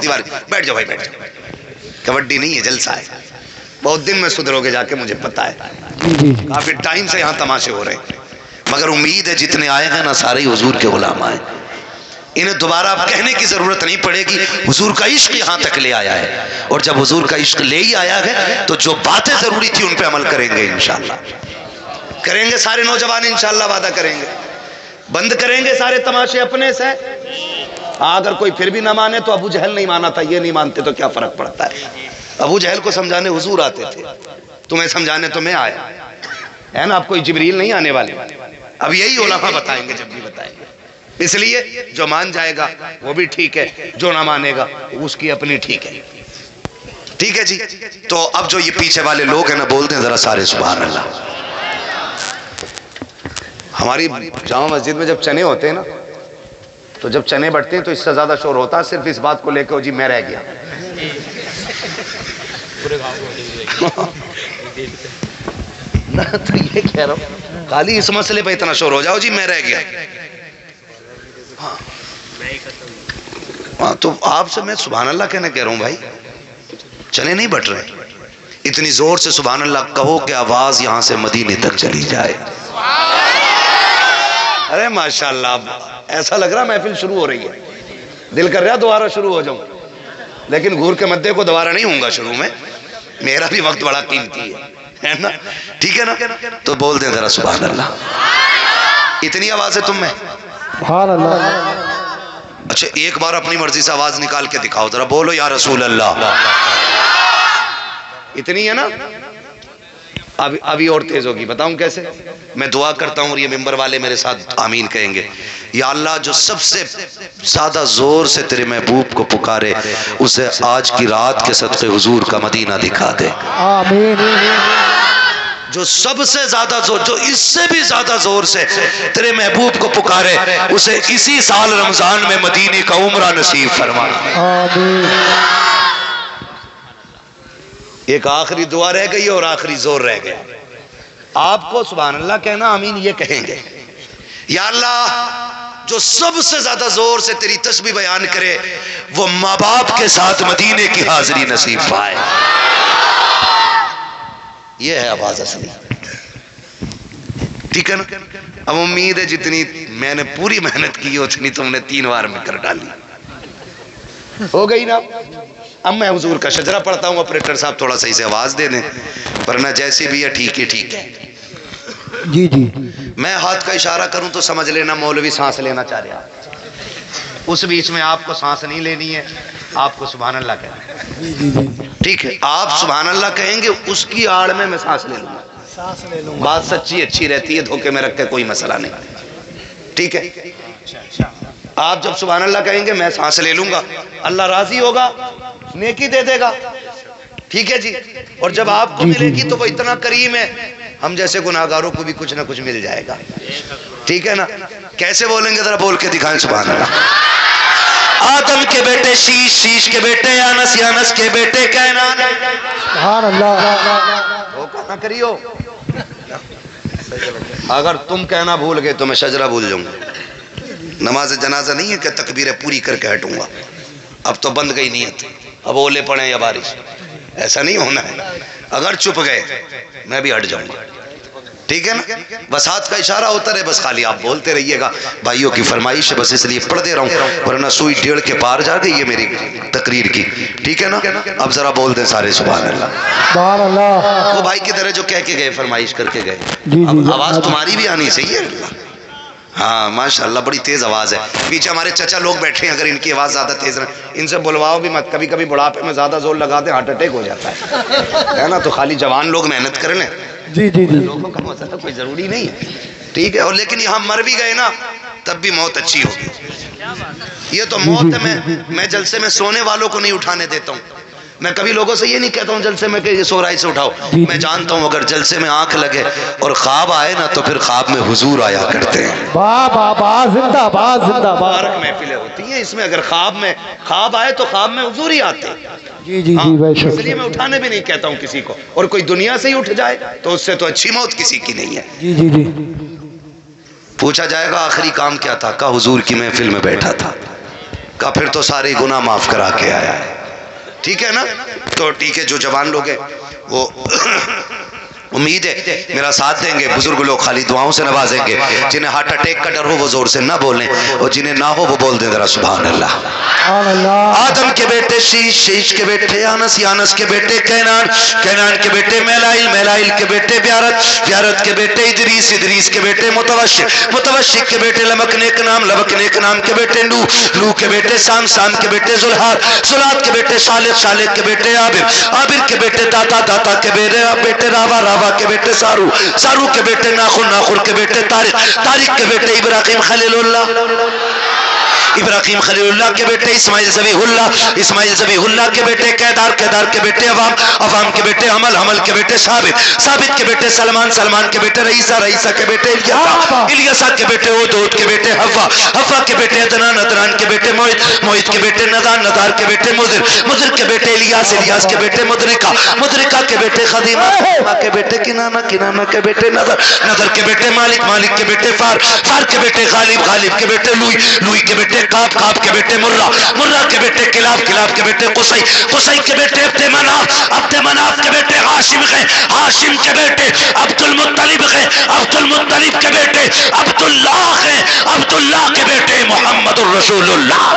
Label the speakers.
Speaker 1: دیوار بیٹھ جاؤ بھائی بیٹھ جاؤ. کبڈی نہیں ہے، جلسہ ہے. بہت دن میں سدھرو گے جا کے، مجھے پتا ہے. کافی ٹائم سے یہاں تماشے ہو رہے ہیں، مگر امید ہے جتنے آئے ہیں نا سارے حضور کے غلام آئے. انہیں دوبارہ اب کہنے کی ضرورت نہیں پڑے گی، حضور کا عشق یہاں تک لے آیا ہے. اور جب حضور کا عشق لے ہی آیا ہے تو جو باتیں ضروری تھی ان پہ عمل کریں گے انشاءاللہ. کریں گے سارے نوجوان انشاءاللہ، وعدہ کریں گے. بند کریں گے سارے تماشے اپنے سے. اگر کوئی پھر بھی نہ مانے تو ابو جہل نہیں مانا تھا، یہ نہیں مانتے تو کیا فرق پڑتا ہے. ابو جہل کو سمجھانے حضور آتے تھے، تمہیں سمجھانے تو میں آیا ہے نا. اب کوئی جبریل نہیں آنے والے. اب یہی علماء بتائیں گے جب بھی بتائیں گے. اس لیے جو مان جائے گا وہ بھی ٹھیک ہے، جو نہ مانے گا اس کی اپنی ٹھیک ہے. ٹھیک ہے جی. تو اب جو یہ پیچھے والے لوگ ہیں نا، بولتے ہیں ذرا سارے سبحان اللہ. ہماری جامع مسجد میں جب چنے ہوتے ہیں نا، تو جب چنے بٹتے ہیں تو اس سے زیادہ شور ہوتا ہے صرف اس بات کو لے کے جی میں رہ گیا. تو یہ کہہ رہا ہوں خالی اس مسئلے پہ اتنا شور ہو جاؤ جی میں رہ گیا. ہاں تو آپ سے میں سبحان اللہ کہنے کہہ رہا ہوں بھائی، چنے نہیں بٹ رہے. اتنی زور سے سبحان اللہ کہو کہ آواز یہاں سے مدینے تک چلی جائے. ارے ماشاءاللہ، ایسا لگ رہا محفل شروع ہو رہی ہے. دل کر رہا دوبارہ شروع ہو جاؤں، لیکن گھور کے مدے کو دوبارہ نہیں ہوں گا شروع میں. میرا بھی وقت بڑا قیمتی ہے نا. ٹھیک ہے نا. تو بول دیں ذرا سبحان اللہ. اتنی آواز ہے تم میں؟
Speaker 2: سبحان اللہ.
Speaker 1: اچھا ایک بار اپنی مرضی سے آواز نکال کے دکھاؤ ذرا، بولو یا رسول اللہ. اتنی ہے نا. ابھی اور تیز ہوگی، بتاؤں کیسے؟ میں دعا کرتا ہوں اور یہ ممبر والے میرے ساتھ آمین کہیں گے. یا اللہ جو سب سے زیادہ زور سے تیرے محبوب کو پکارے اسے آج کی رات کے صدقے حضور کا مدینہ دکھا دے.
Speaker 2: آمین.
Speaker 1: جو سب سے زیادہ زور، جو اس سے بھی زیادہ زور سے تیرے محبوب کو پکارے اسے اسی سال رمضان میں مدینے کا عمرہ نصیب فرما.
Speaker 2: آمین.
Speaker 1: ایک آخری دعا رہ گئی اور آخری زور رہ گیا. آپ کو سبحان اللہ کہنا، آمین یہ کہیں گے. یا اللہ جو سب سے زیادہ زور سے تیری تسبیح بیان کرے وہ ماں باپ کے ساتھ مدینے کی حاضری نصیب پائے. یہ ہے آواز اصلی. ٹھیک ہے نا. اب امید ہے جتنی میں نے پوری محنت کی اتنی تم نے 3 بار میں کر ڈالی. ہو گئی نا. اب میں حضور کا شجرہ پڑھتا ہوں، آپریٹر صاحب تھوڑا صحیح سے آواز دے دیں، ورنہ جیسی بھی ہے ٹھیک ہے ٹھیک ہے.
Speaker 2: جی جی.
Speaker 1: میں ہاتھ کا اشارہ کروں تو سمجھ لینا مولوی سانس لینا چاہ رہا. اس بیچ میں آپ کو سانس نہیں لینی ہے، آپ کو سبحان اللہ کہنا ہے. ٹھیک ہے. آپ سبحان اللہ کہیں گے، اس کی آڑ میں میں سانس لے لوں گا. بات سچی اچھی رہتی ہے، دھوکے میں رکھ کے کوئی مسئلہ نہیں. ٹھیک ہے. آپ جب سبحان اللہ کہیں گے میں سانس لے لوں گا، اللہ راضی ہوگا، نیکی دے دے گا. ٹھیک ہے جی. اور جب آپ کو ملے گی تو وہ اتنا کریم ہے، ہم جیسے گناہگاروں کو بھی کچھ نہ کچھ مل جائے گا. ٹھیک ہے نا. کیسے بولیں گے ذرا بول کے دکھائیں سبحان اللہ. آدم کے بیٹے شیش، شیش کے بیٹے یانس، یانس کے بیٹے کینان.
Speaker 2: سبحان اللہ.
Speaker 1: وہ کہنا کریو. اگر تم کہنا بھول گئے تو میں شجرہ بھول جاؤں گا. نماز جنازہ نہیں ہے کہ تکبیریں پوری کر کے ہٹوں گا. اب تو بند گئی نیت، اب اولے پڑیں یا بارش، ایسا نہیں ہونا ہے. اگر چپ گئے میں بھی ہٹ جاؤں گا. ٹھیک ہے نا. بس ہاتھ کا اشارہ ہوتا رہے، بس خالی آپ بولتے رہیے گا. بھائیوں کی فرمائش ہے، بس اس لیے پڑھ دے رہا ہوں ورنہ سوئی 1.5 کے پار جا گئی ہے میری تقریر کی. ٹھیک ہے نا. اب ذرا بول دیں سارے سبحان اللہ.
Speaker 2: سبحان اللہ.
Speaker 1: وہ بھائی کی طرح جو کہہ کے گئے، فرمائش کر کے گئے. اب آواز تمہاری بھی آنی چاہیے. ہاں ماشاءاللہ بڑی تیز آواز ہے. پیچھے ہمارے چچا لوگ بیٹھے ہیں، اگر ان کی آواز زیادہ تیز رہے ان سے بلواؤ بھی مت. کبھی کبھی بڑھاپے میں زیادہ زور لگاتے ہارٹ اٹیک ہو جاتا ہے نا. تو خالی جوان لوگ محنت کر لیں.
Speaker 2: جی جی جی.
Speaker 1: لوگوں کا مسئلہ کوئی ضروری نہیں ہے. ٹھیک ہے. اور لیکن یہاں مر بھی گئے نا تب بھی موت اچھی ہوگی. یہ تو موت میں جلسے میں سونے والوں کو نہیں اٹھانے دیتا ہوں. میں کبھی لوگوں سے یہ نہیں کہتا ہوں جلسے میں کہ یہ سو رہا ہے اسے اٹھاؤ. میں جانتا ہوں اگر جلسے میں آنکھ لگے اور خواب آئے نا تو پھر خواب میں حضور آیا کرتے ہیں.
Speaker 2: واہ واہ واہ. زندہ باد زندہ باد.
Speaker 1: مبارک محفلیں ہوتی ہیں اس میں. اگر خواب آئے تو خواب میں حضور ہی آتے.
Speaker 2: جی جی جی.
Speaker 1: اس لیے میں اٹھانے بھی نہیں کہتا ہوں کسی کو. اور کوئی دنیا سے ہی اٹھ جائے تو اس سے تو اچھی موت کسی کی نہیں ہے.
Speaker 2: جی جی جی.
Speaker 1: پوچھا جائے گا آخری کام کیا تھا، کہا حضور کی محفل میں بیٹھا تھا. کہا پھر تو سارے گناہ معاف کرا کے آیا ہے. ٹھیک ہے نا؟ تو ٹھیک ہے، جو جوان لوگ ہیں وہ امید ہے میرا ساتھ دیں گے. بزرگ لوگ خالی دعاؤں سے نوازیں گے. جنہیں ہارٹ اٹیک کا ڈر ہو وہ زور سے نہ بولیں، اور جنہیں نہ ہو وہ بول دیں ذرا سبحان اللہ.
Speaker 2: سبحان اللہ.
Speaker 1: آدم کے بیٹے شیش، شیش کے بیٹے یانس، یانس کے بیٹے کینان، کینان کے بیٹے میلائل، میلائل کے بیٹے بیارت، بیارت کے بیٹے ادریس، ادریس کے بیٹے متوشق، متوشق کے بیٹے لمک نیک نام، لمک نیک نام کے بیٹے نوح، نوح کے بیٹے سام، سام کے بیٹے زلحاد، زلحاد کے بیٹے صالح، صالح کے بیٹے عابر، عابر کے بیٹے داتا، داتا کے بیٹے راوا، راوا کے بیٹے سارو، سارو کے بیٹے ناخر، ناخر کے بیٹے طارق، طارق کے بیٹے ابراہیم خلیل اللہ، ابراہیم خلیل اللہ کے بیٹے اسماعیل ذبیح اللہ، اسماعیل ذبیح اللہ کے بیٹے کیدار، کیدار کے بیٹے عوام، عوام کے بیٹے حمل، حمل کے بیٹے ثابت، ثابت کے بیٹے سلمان، سلمان کے بیٹے رئیسہ، رئیسہ کے بیٹے الیسا، الیسا کے بیٹے عود، عود کے بیٹے حوا، حوا کے بیٹے عدنان، عدنان کے بیٹے موعد، موعد کے بیٹے نذار، نذار کے بیٹے مضر، مضر کے بیٹے الیاس، الیاس کے بیٹے مدرکہ، مدرکہ کے بیٹے خدیمہ، خدیمہ کے بیٹے کنانہ، کنانہ کے بیٹے نظر، نظر کے بیٹے مالک، مالک کے بیٹے فار، فار کے بیٹے غالب، غالب کے بیٹے لوئی، لوئی کے بیٹے قاب، قاب کے بیٹے مرہ، مرہ کے بیٹے کلاب، کلاب کے بیٹے قصی، قصی کے بیٹے عبد مناف، عبد مناف کے بیٹے ہاشم ہے، ہاشم کے بیٹے عبد المطلب ہے، عبد المطلب کے بیٹے عبداللہ ہے، عبداللہ کے بیٹے محمد الرسول اللہ.